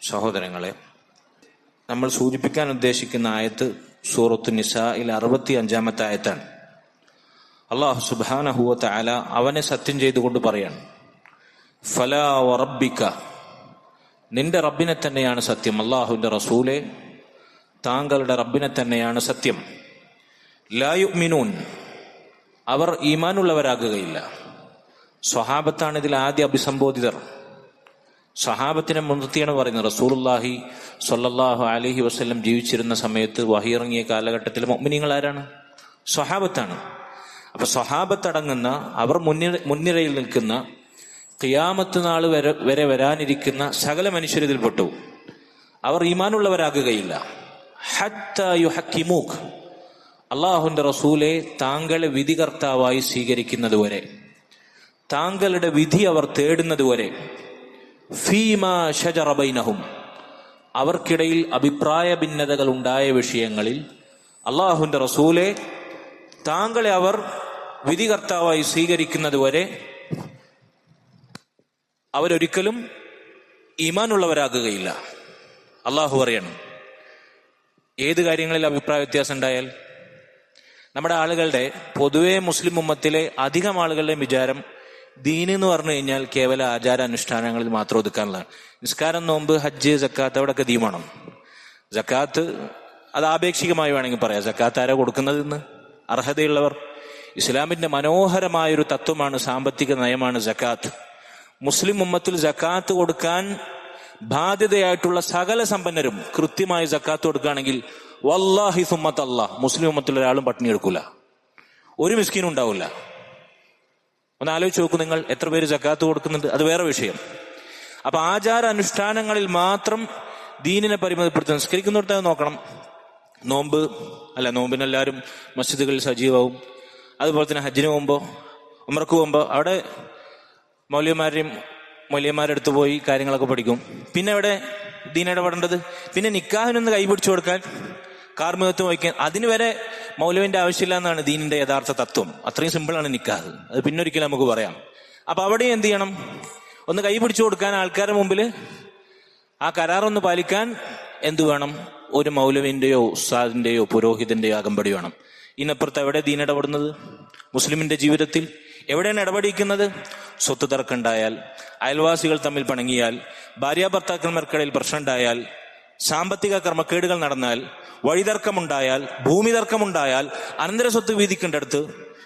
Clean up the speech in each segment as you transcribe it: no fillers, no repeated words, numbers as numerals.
സഹോദരങ്ങളെ, നമ്മൾ സൂചിപ്പിക്കാൻ ഉദ്ദേശിക്കുന്ന ആയത്ത് സൂറത്തു നിസായിൽ 65-ാമത്തെ ആയത്താണ്. അല്ലാഹു സുബ്ഹാനഹു വ തആല അവനെ സത്യം ചെയ്തുകൊണ്ട് പറയാണ്, ഫലാ വറബ്ബിക, നിന്റെ റബ്ബിനെ തന്നെയാണ് സത്യം. അല്ലാഹുവിന്റെ റസൂലെ, താങ്കളുടെ റബ്ബിനെ തന്നെയാണ് സത്യം. ലാ യുഅ്മിനൂൻ, അവർ ഈമാനുള്ളവരാകുകയില്ല. സ്വഹാബത്താണ് ഇതിൽ ആദ്യ അഭിസംബോധിതർ. സ്വഹാബത്തിനെ മുൻനിർത്തിയാണ് പറയുന്നത്. റസൂലുള്ളാഹി സ്വല്ലല്ലാഹു അലൈഹി വസല്ലം ജീവിച്ചിരുന്ന സമയത്ത് വഹിയിറങ്ങിയ കാലഘട്ടത്തിൽ മുഅ്മിനീങ്ങൾ ആരാണ്? സ്വഹാബത്താണ്. അപ്പൊ സ്വഹാബത്തടങ്ങുന്ന അവർ മുൻനിരയിൽ നിൽക്കുന്ന ഖിയാമത്ത് നാൾ വരെ വരാനിരിക്കുന്ന സകല മനുഷ്യരിതിൽപ്പെട്ടു. അവർ ഈമാനുള്ളവരാകുകയില്ല. ഹത്താ യുഹക്കിമൂക്, അല്ലാഹുവിന്റെ റസൂലെ താങ്കളെ വിധികർത്താവായി സ്വീകരിക്കുന്നതുവരെ, താങ്കളുടെ വിധി അവർ തേടുന്നതുവരെ, ഫീമാ ശജറ ബൈനഹും, അവർക്കിടയിൽ അഭിപ്രായ ഭിന്നതകൾ ഉണ്ടായ വിഷയങ്ങളിൽ അല്ലാഹുവിന്റെ റസൂലെ താങ്കളെ അവർ വിധികർത്താവായി സ്വീകരിക്കുന്നതുവരെ അവരൊരിക്കലും ഈമാനുള്ളവരാകുകയില്ല. അള്ളാഹു പറയണം, ഏത് കാര്യങ്ങളിൽ അഭിപ്രായ വ്യത്യാസം ഉണ്ടായാൽ? നമ്മുടെ ആളുകളുടെ, പൊതുവെ മുസ്ലിം ഉമ്മത്തിലെ അധികം ആളുകളുടെയും വിചാരം ദീൻ എന്ന് പറഞ്ഞു കഴിഞ്ഞാൽ കേവല ആചാരാനുഷ്ഠാനങ്ങളിൽ മാത്രം ഒതുക്കാനുള്ളതാണ്. നിസ്കാരം, നോമ്പ്, ഹജ്ജ്, സക്കാത്ത്, അവിടെയൊക്കെ ദീമാണ്. സക്കാത്ത് അത് ആപേക്ഷികമായി വേണമെങ്കിൽ പറയാം. സക്കാത്ത് ആരാ കൊടുക്കുന്നത്? ഇന്ന് അർഹതയുള്ളവർ. ഇസ്ലാമിന്റെ മനോഹരമായൊരു തത്വമാണ്, സാമ്പത്തിക നയമാണ് സക്കാത്ത്. മുസ്ലിം ഉമ്മത്തിൽ സക്കാത്ത് കൊടുക്കാൻ ബാധ്യതയായിട്ടുള്ള സകല സമ്പന്നരും കൃത്യമായി സക്കാത്ത് കൊടുക്കുകയാണെങ്കിൽ വല്ലാഹി സുമ്മത്ത് അല്ലാഹ്, മുസ്ലിം ഉമ്മത്തിൽ ഒരാളും പട്ടിണി എടുക്കൂല, ഒരു മിസ്കീനും ഉണ്ടാവില്ല. ഒന്ന് ആലോചിച്ച് നോക്കൂ നിങ്ങൾ, എത്ര പേര് സക്കാത്ത് കൊടുക്കുന്നുണ്ട്? അത് വേറെ വിഷയം. അപ്പൊ ആചാര അനുഷ്ഠാനങ്ങളിൽ മാത്രം ദീനിനെ പരിമിതപ്പെടുത്തി നിസ്കരിക്കുന്നിടത്ത് നോക്കണം. നോമ്പിനെല്ലാവരും മസ്ജിദുകളിൽ സജീവവും. അതുപോലെ തന്നെ ഹജ്ജിന് പോകുമ്പോൾ, ഉംറക്ക് പോകുമ്പോൾ അവിടെ മൗലവിമാരുടെ അടുത്ത് പോയി കാര്യങ്ങളൊക്കെ പഠിക്കും. പിന്നെ അവിടെ ദീൻ ഇടപെടേണ്ടത്, പിന്നെ നിക്കാഹിനൊന്ന് കൈപിടിച്ചു കൊടുക്കാൻ, കാർമ്മികത്വം വഹിക്കാൻ, അതിന് വരെ മൗലവിന്റെ ആവശ്യമില്ല എന്നാണ് ദീനിന്റെ യഥാർത്ഥ തത്വം. അത്രയും സിമ്പിളാണ് നിക്കാഹ്. അത് പിന്നൊരിക്കലും നമുക്ക് പറയാം. അപ്പൊ അവിടെ എന്ത് ചെയ്യണം? ഒന്ന് കൈ പിടിച്ചു കൊടുക്കാൻ ആൾക്കാരുടെ മുമ്പിൽ, ആ കരാറൊന്ന് പാലിക്കാൻ എന്തു വേണം? ഒരു മൗലവിന്റെയോ ഉസ്താദിന്റെയോ പുരോഹിതന്റെയോ അകമ്പടി വേണം. ഇതിനപ്പുറത്ത് എവിടെ ദീൻ ഇടപെടുന്നത്? മുസ്ലിമിന്റെ ജീവിതത്തിൽ എവിടെയാണ് ഇടപെടിക്കുന്നത്? സ്വത്ത് തർക്കമുണ്ടായാൽ, അയൽവാസികൾ തമ്മിൽ പിണങ്ങിയാൽ, ഭാര്യാഭർത്താക്കന്മാർക്കിടയിൽ പ്രശ്നം ഉണ്ടായാൽ, സാമ്പത്തിക ക്രമക്കേടുകൾ നടന്നാൽ, വഴിതർക്കമുണ്ടായാൽ, ഭൂമി തർക്കമുണ്ടായാൽ, അനന്തര സ്വത്ത് വീതിക്കേണ്ടടുത്ത്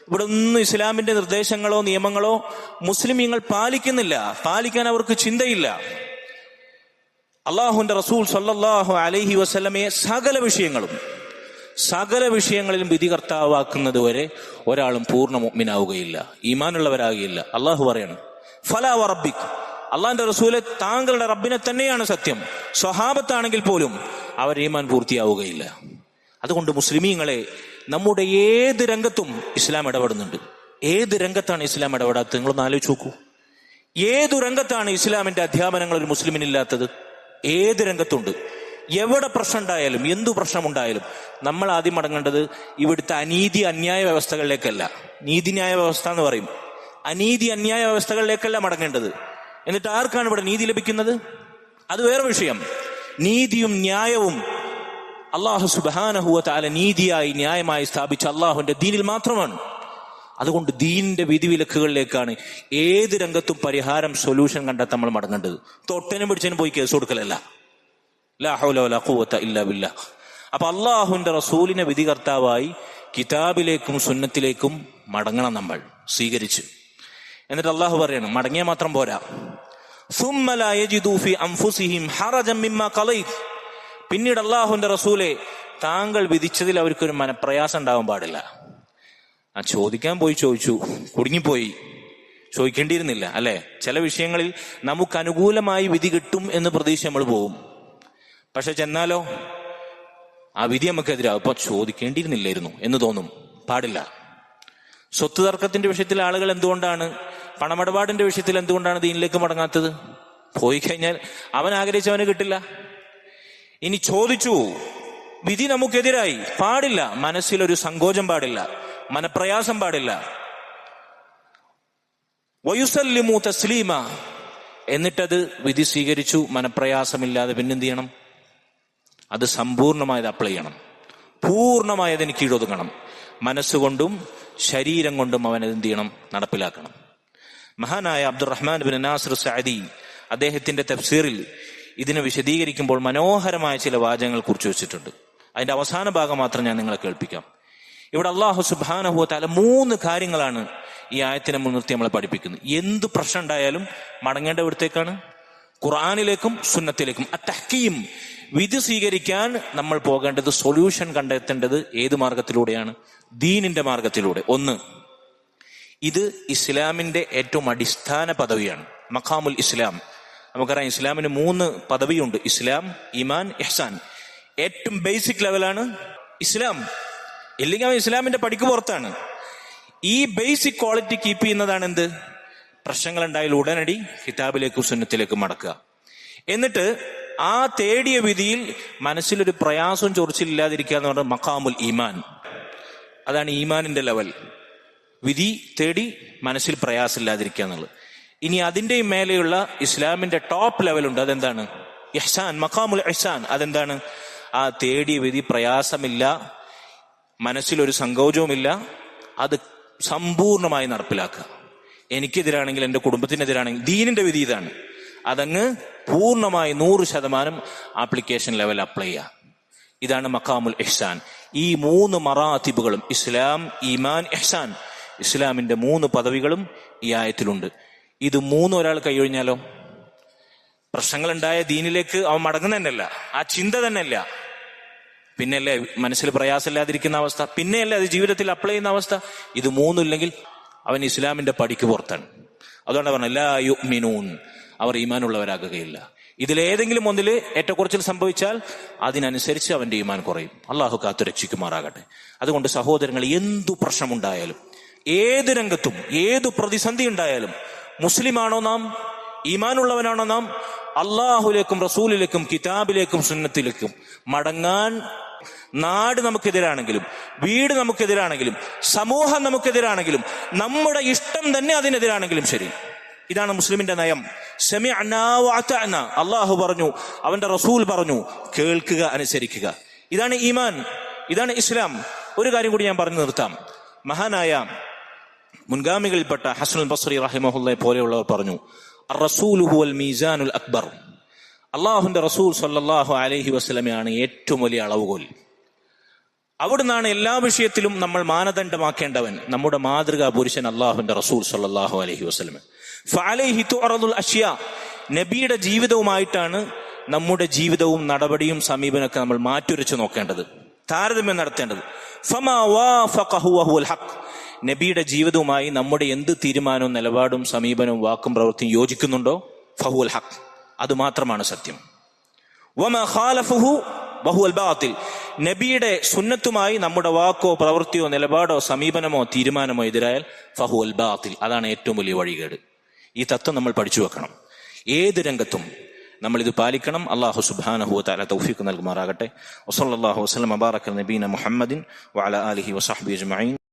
ഇവിടെ ഒന്നും ഇസ്ലാമിന്റെ നിർദ്ദേശങ്ങളോ നിയമങ്ങളോ മുസ്ലിമീങ്ങൾ പാലിക്കുന്നില്ല. പാലിക്കാൻ അവർക്ക് ചിന്തയില്ല. അള്ളാഹുവിന്റെ റസൂൽ സല്ലല്ലാഹു അലൈഹി വസല്ലമയെ സകല വിഷയങ്ങളിലും വിധികർത്താവാക്കുന്നത് വരെ ഒരാളും പൂർണ്ണ മുഅ്മിനാവുകയില്ല, ഈമാനുള്ളവരാകുകയില്ല. അള്ളാഹു പറയണം, ഫലാ വറബ്ബിക്, അള്ളാഹിന്റെ റസൂലെ താങ്കളുടെ റബ്ബിനെ തന്നെയാണ് സത്യം. സ്വഹാബത്താണെങ്കിൽ പോലും അവർ ഈമാൻ പൂർത്തിയാവുകയില്ല. അതുകൊണ്ട് മുസ്ലിമീങ്ങളെ, നമ്മുടെ ഏത് രംഗത്തും ഇസ്ലാം ഇടപെടുന്നുണ്ട്. ഏത് രംഗത്താണ് ഇസ്ലാം ഇടപെടാത്തത്? നിങ്ങളൊന്ന് ആലോചിച്ച് നോക്കൂ. ഏതു രംഗത്താണ് ഇസ്ലാമിന്റെ അധ്യാപനങ്ങൾ ഒരു മുസ്ലിമിനില്ലാത്തത്? ഏത് രംഗത്തുണ്ട്. എവിടെ പ്രശ്നം ഉണ്ടായാലും, എന്തു പ്രശ്നമുണ്ടായാലും നമ്മൾ ആദ്യം മടങ്ങേണ്ടത് ഇവിടുത്തെ അനീതി അന്യായ വ്യവസ്ഥകളിലേക്കല്ല. നീതിന്യായ വ്യവസ്ഥ എന്ന് പറയും. അനീതി അന്യായ വ്യവസ്ഥകളിലേക്കല്ല മടങ്ങേണ്ടത്. എന്നിട്ട് ആർക്കാണ് ഇവിടെ നീതി ലഭിക്കുന്നത്? അത് വേറെ വിഷയം. നീതിയും ന്യായവും അല്ലാഹു സുബ്ഹാനഹു വ തആല നീതിയായി ന്യായമായി സ്ഥാപിച്ച അല്ലാഹുവിന്റെ ദീനിൽ മാത്രമാണ്. അതുകൊണ്ട് ദീനിന്റെ വിധിവിലക്കുകളിലേക്കാണ് ഏത് രംഗത്തും പരിഹാരം, സൊല്യൂഷൻ കണ്ടെത്താൻ നമ്മൾ മടങ്ങേണ്ടത്. തൊട്ടനും പിടിച്ചതിനും പോയി കേസ് കൊടുക്കലല്ല. ലാ ഹൗല വലാ ഖുവത ഇല്ലാ ബില്ലാഹ്. അപ്പൊ അല്ലാഹുവിന്റെ റസൂലിനെ വിധികർത്താവായി കിതാബിലേക്കും സുന്നത്തിലേക്കും മടങ്ങണം നമ്മൾ, സ്വീകരിച്ച്. എന്നിട്ട് അള്ളാഹു പറയണം, മടങ്ങിയാൽ മാത്രം പോരാ. സുമ്മ ലാ യജിദു ഫി അൻഫുസിഹിം ഹറജൻ മിമ്മാ ഖളൈത്, പിന്നീട് അള്ളാഹുവിന്റെ റസൂലെ താങ്കൾ വിധിച്ചതിൽ അവർക്കൊരു മനപ്രയാസം ഉണ്ടാവാൻ പാടില്ല. ചോദിക്കാൻ പോയി, ചോദിച്ചു, കുടുങ്ങിപ്പോയി, ചോദിക്കേണ്ടിയിരുന്നില്ല അല്ലെ? ചില വിഷയങ്ങളിൽ നമുക്ക് അനുകൂലമായി വിധി കിട്ടും എന്ന് പ്രതീക്ഷ നമ്മൾ പോവും. പക്ഷെ ചെന്നാലോ ആ വിധി നമുക്കെതിരാവും. അപ്പൊ ചോദിക്കേണ്ടിയിരുന്നില്ലായിരുന്നു എന്ന് തോന്നും. പാടില്ല. സ്വത്ത് തർക്കത്തിന്റെ വിഷയത്തിൽ ആളുകൾ എന്തുകൊണ്ടാണ്, പണമിടപാടിന്റെ വിഷയത്തിൽ എന്തുകൊണ്ടാണ് ദീനിലേക്ക് മടങ്ങാത്തത്? പോയി കഴിഞ്ഞാൽ അവൻ ആഗ്രഹിച്ചവന് കിട്ടില്ല. ഇനി ചോദിച്ചു, വിധി നമുക്കെതിരായി, പാടില്ല. മനസ്സിലൊരു സങ്കോചം പാടില്ല, മനപ്രയാസം പാടില്ല. വയുസല്ലിമു തസ്ലീമ, എന്നിട്ടത് വിധി സ്വീകരിച്ചു, മനപ്രയാസമില്ലാതെ പിന്നെന്ത് ചെയ്യണം? അത് സമ്പൂർണമായത് അപ്ലൈ ചെയ്യണം, പൂർണ്ണമായതിന് കീഴൊതുങ്ങണം. മനസ്സുകൊണ്ടും ശരീരം കൊണ്ടും അവൻ എന്ത് ചെയ്യണം? നടപ്പിലാക്കണം. മഹാനായ അബ്ദുറഹ്മാൻ ബിൻ നാസിർ സഅദി അദ്ദേഹത്തിന്റെ തഫ്സീറിൽ ഇതിനെ വിശദീകരിക്കുമ്പോൾ മനോഹരമായ ചില വാചകങ്ങൾ കുറിച്ച് വെച്ചിട്ടുണ്ട്. അതിന്റെ അവസാന ഭാഗം മാത്രം ഞാൻ നിങ്ങളെ കേൾപ്പിക്കാം. ഇവിടെ അല്ലാഹു സുബ്ഹാനഹു വ തആല 3 കാര്യങ്ങളാണ് ഈ ആയത്തിനെ മുൻനിർത്തി നമ്മളെ പഠിപ്പിക്കുന്നത്. എന്ത് പ്രശ്നം ഉണ്ടായാലും മടങ്ങേണ്ട ഇവിടത്തേക്കാണ്, ഖുർആനിലേക്കും സുന്നത്തിലേക്കും. അത്തഹ്കീം, വിധി സ്വീകരിക്കാൻ നമ്മൾ പോകേണ്ടത്, സൊല്യൂഷൻ കണ്ടെത്തേണ്ടത് ഏത് മാർഗത്തിലൂടെയാണ്? ദീനിന്റെ മാർഗത്തിലൂടെ. ഒന്ന്, ഇത് ഇസ്ലാമിന്റെ ഏറ്റവും അടിസ്ഥാന പദവിയാണ്, മഖാമുൽ ഇസ്ലാം. നമുക്കറിയാം ഇസ്ലാമിന് 3 പദവിയുണ്ട്: ഇസ്ലാം, ഈമാൻ, ഇഹ്സാൻ. ഏറ്റവും ബേസിക് ലെവലാണ് ഇസ്ലാം. ഇല്ലെങ്കിൽ അവൻ ഇസ്ലാമിന്റെ പടിക്ക് പുറത്താണ്. ഈ ബേസിക് ക്വാളിറ്റി കീപ്പ് ചെയ്യുന്നതാണ് എന്ത്? പ്രശ്നങ്ങൾ ഉണ്ടായാൽ ഉടനടി കിതാബിലേക്കും സുന്നത്തിലേക്കും മടക്കുക. എന്നിട്ട് ആ തേടിയ വിധിയിൽ മനസ്സിലൊരു പ്രയാസവും ചൊറിച്ചിലില്ലാതിരിക്കുക എന്ന് പറഞ്ഞാൽ മഖാമുൽ ഈമാൻ. അതാണ് ഈമാനിന്റെ ലെവൽ. വിധി തേടി മനസ്സിൽ പ്രയാസമില്ലാതിരിക്കുക എന്നുള്ളത്. ഇനി അതിന്റെയും മേലെയുള്ള ഇസ്ലാമിന്റെ ടോപ്പ് ലെവലുണ്ട്. അതെന്താണ്? ഇഹ്സാൻ, മഖാമുൽ ഇഹ്സാൻ. അതെന്താണ്? ആ തേടിയ വിധി പ്രയാസമില്ല, മനസ്സിലൊരു സങ്കോചവുമില്ല, അത് സമ്പൂർണമായി നടപ്പിലാക്കുക. എനിക്കെതിരാണെങ്കിൽ, എൻ്റെ കുടുംബത്തിനെതിരാണെങ്കിൽ, ദീനിന്റെ വിധി ഇതാണ്, അതങ്ങ് പൂർണ്ണമായി 100% ആപ്ലിക്കേഷൻ ലെവൽ അപ്ലൈ ചെയ്യുക. ഇതാണ് മഖാമുൽ ഇഹ്സാൻ. ഈ 3 മറാത്തിബുകളും, ഇസ്ലാം, ഈമാൻ, ഇഹ്സാൻ, ഇസ്ലാമിന്റെ 3 പദവികളും ഈ ആയത്തിലുണ്ട്. ഇത് 3 ഒരാൾ കൈയൊഴിഞ്ഞാലോ പ്രശ്നങ്ങളുണ്ടായ ദീനിലേക്ക് അവൻ മടങ്ങുന്ന തന്നെയല്ല, ആ ചിന്ത തന്നെയല്ല. പിന്നെയല്ലേ മനസ്സിൽ പ്രയാസമില്ലാതിരിക്കുന്ന അവസ്ഥ, പിന്നെയല്ലേ അത് ജീവിതത്തിൽ അപ്ലൈ ചെയ്യുന്ന അവസ്ഥ. ഇത് 3 ഇല്ലെങ്കിൽ അവൻ ഇസ്ലാമിന്റെ പടിക്ക് പുറത്താണ്. അതുകൊണ്ട് പറഞ്ഞ ലാ യുഅ്മിനൂൻ, അവർ ഈമാനുള്ളവരാകുകയില്ല. ഇതിലേതെങ്കിലും ഒന്നിൽ ഏറ്റക്കുറച്ചിൽ സംഭവിച്ചാൽ അതിനനുസരിച്ച് അവന്റെ ഈമാൻ കുറയും. അള്ളാഹു കാത്തു രക്ഷിക്കുമാറാകട്ടെ. അതുകൊണ്ട് സഹോദരങ്ങൾ, എന്തു പ്രശ്നമുണ്ടായാലും, ഏത് രംഗത്തും ഏതു പ്രതിസന്ധി ഉണ്ടായാലും, മുസ്ലിമാണോ നാം, ഈമാനുള്ളവനാണോ നാം, അള്ളാഹുലേക്കും റസൂലിലേക്കും കിതാബിലേക്കും സുന്നത്തിലേക്കും മടങ്ങാൻ, നാട് നമുക്കെതിരാണെങ്കിലും, വീട് നമുക്കെതിരാണെങ്കിലും, സമൂഹം നമുക്കെതിരാണെങ്കിലും, നമ്മുടെ ഇഷ്ടം തന്നെ അതിനെതിരാണെങ്കിലും ശരി, ഇതാണ് മുസ്ലിമിന്റെ നയം. സമിഅനാ വഅതഅനാ, അള്ളാഹു പറഞ്ഞു, അവന്റെ റസൂൽ പറഞ്ഞു, കേൾക്കുക, അനുസരിക്കുക. ഇതാണ് ഈമാൻ, ഇതാണ് ഇസ്ലാം. ഒരു കാര്യം കൂടി ഞാൻ പറഞ്ഞു നിർത്താം. മഹാനായ മുൻഗാമികളിൽപ്പെട്ട ഹസനുൽ ബസ്രി റഹിമഹുള്ളയെ പോലെയുള്ളവർ പറഞ്ഞു, അർ-റസൂലു ഹുവൽ മീസാനുൽ അക്ബർ. അള്ളാഹുന്റെ റസൂൽ സല്ലല്ലാഹു അലൈഹി വസല്ലമയാണ് ഏറ്റവും വലിയ അളവുകോൽ. അവിടുന്നാണ് എല്ലാ വിഷയത്തിലും നമ്മൾ മാനദണ്ഡമാക്കേണ്ടവൻ. നമ്മുടെ മാതൃകാ പുരുഷൻ അള്ളാഹുന്റെ റസൂൽ സല്ലല്ലാഹു അലൈഹി വസല്ലമ. ഫഅലൈഹി തുഅറദുൽ അഷ്യാ, നബിയുടെ ജീവിതവുമായിട്ടാണ് നമ്മുടെ ജീവിതവും നടപടിയും സമീപനമൊക്കെ നമ്മൾ മാറ്റുരച്ചു നോക്കേണ്ടത്, താരതമ്യം നടത്തേണ്ടത്. ഫമാ വാഫഖഹു വഹുവൽ ഹഖ്, നബിയുടെ ജീവിതവുമായി നമ്മുടെ എന്ത് തീരുമാനവും നിലപാടും സമീപനവും വാക്കും പ്രവൃത്തിയും യോജിക്കുന്നുണ്ടോ, ഫഹുവൽ ഹഖ്, അത് മാത്രമാണ് സത്യം. വമാ ഖാലഫഹു വഹുവൽ ബാതിൽ, നബിയുടെ സുന്നത്തുമായി നമ്മുടെ വാക്കോ പ്രവൃത്തിയോ നിലപാടോ സമീപനമോ തീരുമാനമോ എതിരായാൽ ഫഹുവൽ ബാതിൽ, അതാണ് ഏറ്റവും വലിയ വഴികേട്. ഈ തത്വം നമ്മൾ പഠിച്ചു വെക്കണം. ഏത് രംഗത്തും നമ്മൾ ഇത് പാലിക്കണം. അല്ലാഹു സുബ്ഹാനഹു വ തആല തൗഫീഖ് നൽകുമാറാകട്ടെ. വസല്ലല്ലാഹു വസല്ലം വബാറക നബീന മുഹമ്മദിൻ വഅലാ ആലിഹി വസഹ്ബിഹി അജ്മഈൻ.